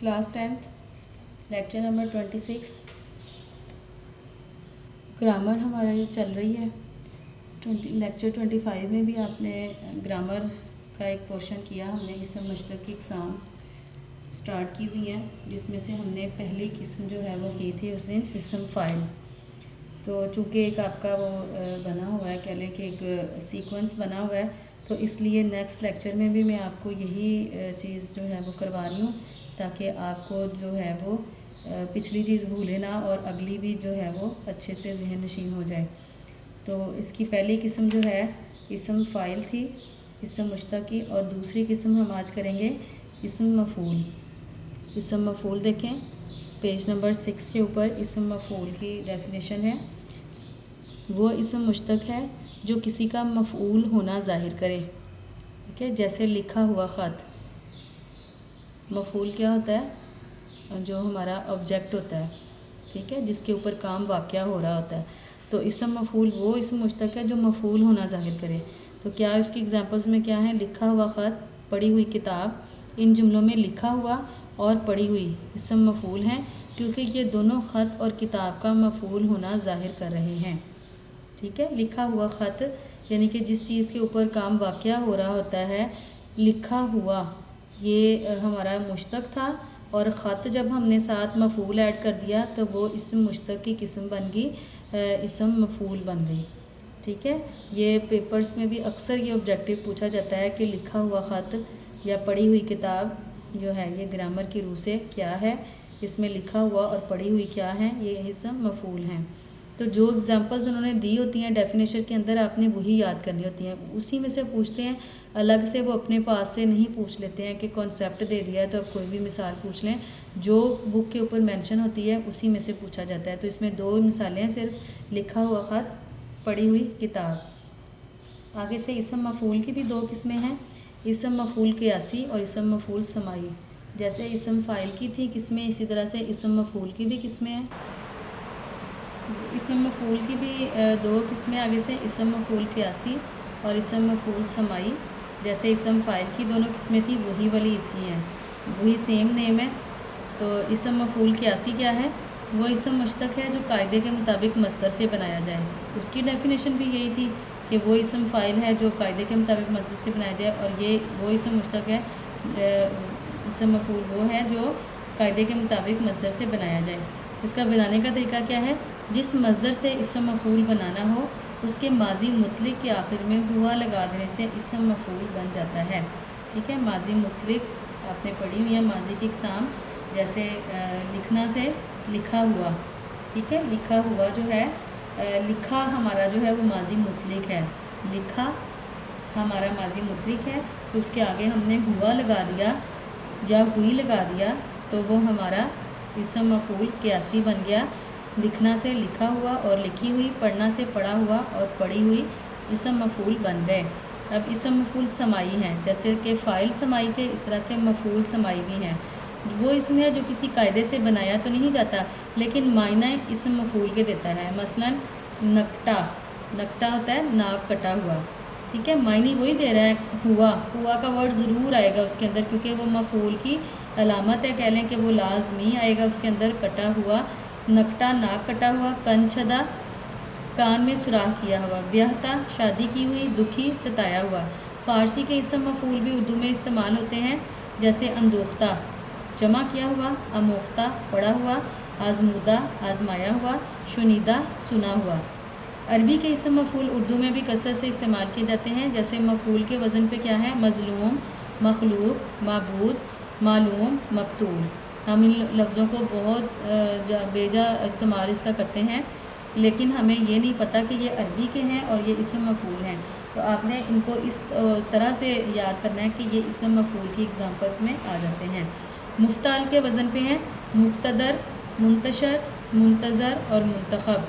Class 10th lecture number 26 grammar हमारा ये चल रही है। लेक्चर 25 में भी आपने ग्रामर का एक पोर्शन किया। हमने इसम मुश्तक की इकसाम स्टार्ट की हुई है, जिसमें से हमने पहली किस्म जो है वो की थी उस दिन इसम फ़ाइल। तो चूँकि एक आपका वो बना हुआ है, कह लें कि एक सीक्वेंस बना हुआ है, तो इसलिए नेक्स्ट लेक्चर में भी मैं आपको यही चीज़ जो है वो करवा रही हूँ, ताकि आपको जो है वो पिछली चीज़ भूले ना और अगली भी जो है वो अच्छे से ज़हन नशीन हो जाए। तो इसकी पहली किस्म जो है इसम फ़ाइल थी, इसम मुश्तक की, और दूसरी किस्म हम आज करेंगे इसम मफ़ूल। इसम मफ़ूल देखें पेज नंबर 6 के ऊपर इसम मफ़ूल की डेफिनेशन है। वो इसम मुश्तक है जो किसी का मफ़ऊल होना ज़ाहिर करे। ठीक है, जैसे लिखा हुआ ख़त। मफ़ऊल क्या होता है? जो हमारा ऑब्जेक्ट होता है, ठीक है, जिसके ऊपर काम वाक़या हो रहा होता है। तो इसम मफ़ऊल वो इसम मुश्तक है जो मफ़ऊल होना ज़ाहिर करे। तो क्या उसकी एग्जांपल्स में क्या है? लिखा हुआ ख़त, पढ़ी हुई किताब। इन जुमलों में लिखा हुआ और पढ़ी हुई इसम मफ़ऊल हैं, क्योंकि ये दोनों ख़त और किताब का मफ़ऊल होना ज़ाहिर कर रहे हैं। ठीक है, लिखा हुआ ख़त यानी कि जिस चीज़ के ऊपर काम वाक़या हो रहा होता है, लिखा हुआ ये हमारा मुश्तक था, और ख़त जब हमने साथ मफ़ऊल ऐड कर दिया तो वो इसम मुश्तक की किस्म बन गई, इसम मफ़ऊल बन गई। ठीक है, ये पेपर्स में भी अक्सर ये ऑब्जेक्टिव पूछा जाता है कि लिखा हुआ ख़त या पढ़ी हुई किताब जो है ये ग्रामर की रूह से क्या है, इसमें लिखा हुआ और पढ़ी हुई क्या है, ये इसम मफ़ऊल हैं। तो जो एग्जांपल्स उन्होंने दी होती हैं डेफिनेशन के अंदर, आपने वही याद करनी होती हैं, उसी में से पूछते हैं। अलग से वो अपने पास से नहीं पूछ लेते हैं कि कॉन्सेप्ट दे दिया है तो आप कोई भी मिसाल पूछ लें, जो बुक के ऊपर मेंशन होती है उसी में से पूछा जाता है। तो इसमें दो मिसालें हैं सिर्फ, लिखा हुआ ख़त, पढ़ी हुई किताब। आगे से इसम मफ़ऊल की भी दो किस्में हैं, इसम मफ़ऊल क़ियासी और इसम मफ़ऊल समाई। जैसे इसम फ़ाइल की थी किस्में, इसी तरह से इसम मफ़ऊल की भी किस्में हैं। इसम मफ़ऊल की भी दो किस्में आगे से, इसम मफ़ऊल क़ियासी और इसम मफ़ऊल समाई। जैसे इसम फ़ाइल की दोनों किस्में थी, वही वाली इसकी हैं, वही सेम नेम है। तो इसम मफ़ऊल क़ियासी क्या है? वो इसम मुश्तक है जो कायदे के मुताबिक मस्दर से बनाया जाए। उसकी डेफिनेशन भी यही थी कि वो इसम फ़ाइल है जो कायदे के मुताबिक मस्दर से बनाया जाए, और ये वो इसम मुश्तक है, इसम मफ़ऊल वो है जो कायदे के मुताबिक मस्दर से बनाया जाए। इसका बनाने का तरीका क्या है? जिस मस्दर से इसम मफ़ऊल बनाना हो उसके माजी मुतलिक के आखिर में हुआ लगा देने से इसम मफ़ऊल बन जाता है। ठीक है, माजी मुतलिक आपने पढ़ी हुई है, माजी की इकसाम। जैसे लिखना से लिखा हुआ, ठीक है, लिखा हुआ जो है, लिखा हमारा जो है वो माजी मुतलिक है, लिखा हमारा माजी मुतलिक है, तो उसके आगे हमने हुआ लगा दिया या हुई लगा दिया तो वो हमारा इसम मफ़ऊल क़ियासी बन गया। लिखना से लिखा हुआ और लिखी हुई, पढ़ना से पढ़ा हुआ और पढ़ी हुई इसम मफ़ऊल बन गए। अब इसम मफ़ऊल समाई हैं, जैसे कि फ़ाइल समाई थे, इस तरह से मफ़ऊल समाई भी हैं। वो इसम है जो किसी कायदे से बनाया तो नहीं जाता, लेकिन मायना इसम मफ़ऊल के देता है। मसलन नकटा, नकटा होता है नाक कटा हुआ, ठीक है, मायने वही दे रहा है। हुआ, हुआ का वर्ड ज़रूर आएगा उसके अंदर, क्योंकि वो मफ़ऊल की अलामत है, कह लें कि वो लाजमी आएगा उसके अंदर, कटा हुआ। नकटा नाक कटा हुआ, कनछदा कान में सुराख किया हुआ, ब्याहता शादी की हुई, दुखी सताया हुआ। फ़ारसी के इसम मफ़ऊल भी उर्दू में इस्तेमाल होते हैं, जैसे अंदोख्ता जमा किया हुआ, अमोख्ता पढ़ा हुआ, आज़मूदा आज़माया हुआ, शुनीदा सुना हुआ। अरबी के इसम मफ़ऊल उर्दू में भी कसरत से इस्तेमाल किए जाते हैं, जैसे मफ़ऊल के वज़न पे क्या है? मज़लूम, मखलूक, माबूद, मालूम, मकतूल। हम इन लफ्ज़ों को बहुत बेजा इस्तेमाल इसका करते हैं, लेकिन हमें ये नहीं पता कि ये अरबी के हैं और ये इसम मफ़ऊल हैं। तो आपने इनको इस तरह से याद करना है कि ये इसम मफ़ऊल की एग्जांपल्स में आ जाते हैं। मुफ्ताल के वज़न पे हैं मुक़्तदर, मुंतशर, मुंतज़र और मुंतखब।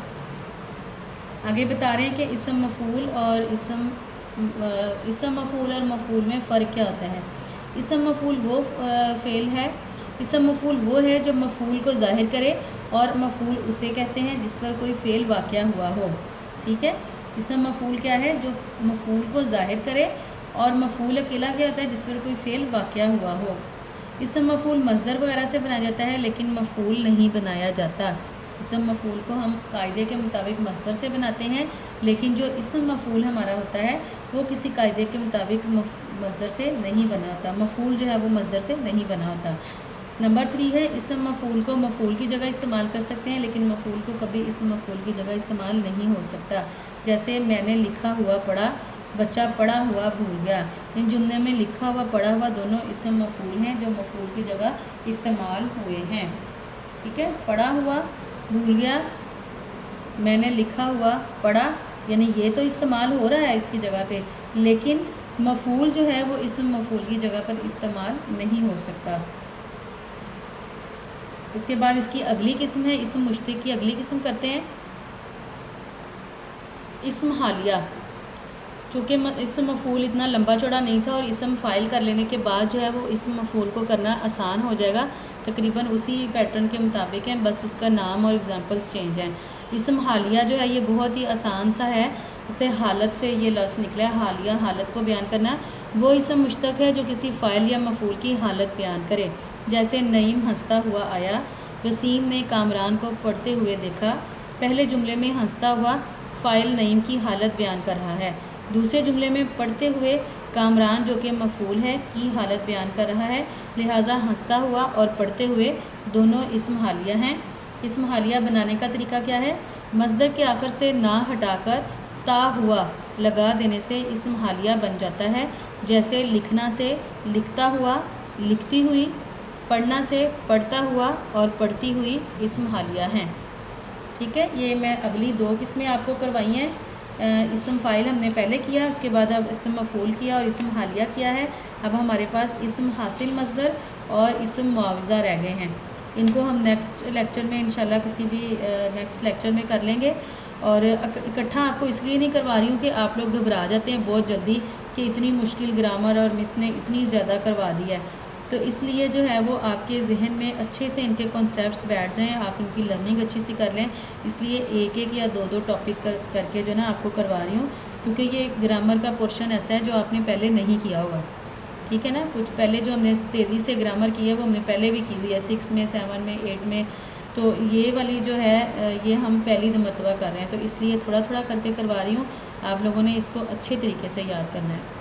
आगे बता रहे हैं कि इसम मफ़ऊल और इसम मफ़ऊल और मफ़ऊल में फ़र्क क्या होता है। इसम मफ़ऊल वो फ़ेल है, इसम मफ़ऊल वो है जो मफ़ऊल को ज़ाहिर करे, और मफ़ऊल उसे कहते हैं जिस पर कोई फ़ेल वाक़या हुआ हो। ठीक है, इसम मफ़ऊल क्या है? जो मफ़ऊल को ज़ाहिर करे, और मफ़ऊल अकेला क्या होता है? जिस पर कोई फ़ेल वाक़या हुआ हो। اسم مفعول مصدر وغیرہ سے بنایا جاتا ہے لیکن مفعول نہیں بنایا جاتا۔ اسم مفعول کو ہم قاعدے کے مطابق مصدر سے بناتے ہیں، لیکن جو اسم مفعول ہمارا ہوتا ہے وہ کسی قاعدے کے مطابق مصدر سے نہیں بنا ہوتا، مفعول جو ہے وہ مصدر سے نہیں بنا ہوتا۔ نمبر 3 ہے اسم مفعول کو مفعول کی جگہ استعمال کر سکتے ہیں، لیکن مفعول کو کبھی اسم مفعول کی جگہ استعمال نہیں ہو سکتا۔ جیسے میں نے لکھا ہوا پڑھا، بچہ پڑھا ہوا بھول گیا۔ ان جملے میں لکھا ہوا پڑھا ہوا دونوں اسم مفعول ہیں جو مفعول کی جگہ استعمال ہوئے ہیں۔ ٹھیک ہے، پڑھا ہوا بھول گیا، میں نے لکھا ہوا پڑھا، یعنی یہ تو استعمال ہو رہا ہے اس کی جگہ پہ، لیکن مفعول جو ہے وہ اسم مفعول کی جگہ پر استعمال نہیں ہو سکتا۔ اس کے بعد اس کی اگلی قسم ہے، اسم مشتق کی اگلی قسم کرتے ہیں اسم حالیہ۔ چونکہ اسم مفعول اتنا لمبا چوڑا نہیں تھا اور اسم فاعل کر لینے کے بعد جو ہے وہ اسم مفعول کو کرنا آسان ہو جائے گا، تقریباً اسی پیٹرن کے مطابق ہیں، بس اس کا نام اور ایگزامپلس چینج ہیں۔ اسم حالیہ جو ہے یہ بہت ہی آسان سا ہے، اسے حالت سے یہ لفظ نکلا ہے، حالیہ حالت کو بیان کرنا۔ وہ اسم مشتق ہے جو کسی فاعل یا مفعول کی حالت بیان کرے، جیسے نعیم ہنستا ہوا آیا، وسیم نے کامران کو پڑھتے ہوئے دیکھا۔ پہلے جملے میں ہنستا ہوا فاعل نعیم کی حالت بیان کر رہا ہے، دوسرے جملے میں پڑھتے ہوئے کامران جو کہ مفعول ہے کی حالت بیان کر رہا ہے، لہٰذا ہنستا ہوا اور پڑھتے ہوئے دونوں اسم حالیہ ہیں۔ اسم حالیہ بنانے کا طریقہ کیا ہے؟ مصدر کے آخر سے نہ ہٹا کر تا ہوا لگا دینے سے اسم حالیہ بن جاتا ہے، جیسے لکھنا سے لکھتا ہوا، لکھتی ہوئی، پڑھنا سے پڑھتا ہوا اور پڑھتی ہوئی اسم حالیہ ہیں۔ ٹھیک ہے، یہ میں اگلی 2 قسمیں آپ کو کروائی ہیں۔ اسم فاعل ہم نے پہلے کیا، اس کے بعد اب اسم مفعول کیا اور اسم حالیہ کیا ہے۔ اب ہمارے پاس اسم حاصل مصدر اور اسم معاوضہ رہ گئے ہیں، ان کو ہم نیکسٹ لیکچر میں انشاءاللہ کسی بھی نیکسٹ لیکچر میں کر لیں گے۔ اور اکٹھا آپ کو اس لیے نہیں کروا رہی ہوں کہ آپ لوگ گھبرا جاتے ہیں بہت جلدی کہ اتنی مشکل گرامر اور مس نے اتنی زیادہ کروا دی ہے، تو اس لیے جو ہے وہ آپ کے ذہن میں اچھے سے ان کے کانسیپٹس بیٹھ جائیں، آپ ان کی لرننگ اچھی سی کر لیں، اس لیے ایک یا 2 ٹاپک کر کے جو نا آپ کو کروا رہی ہوں، کیونکہ یہ گرامر کا پورشن ایسا ہے جو آپ نے پہلے نہیں کیا ہوگا۔ ٹھیک ہے نا، کچھ پہلے جو ہم نے تیزی سے گرامر کی ہے وہ ہم نے پہلے بھی کی ہوئی ہے، 6 میں 7 میں 8 میں، تو یہ والی جو ہے یہ ہم پہلی مرتبہ کر رہے ہیں، تو اس لیے تھوڑا تھوڑا کر کے کروا رہی ہوں، آپ لوگوں نے اس کو اچھے طریقے سے یاد کرنا ہے۔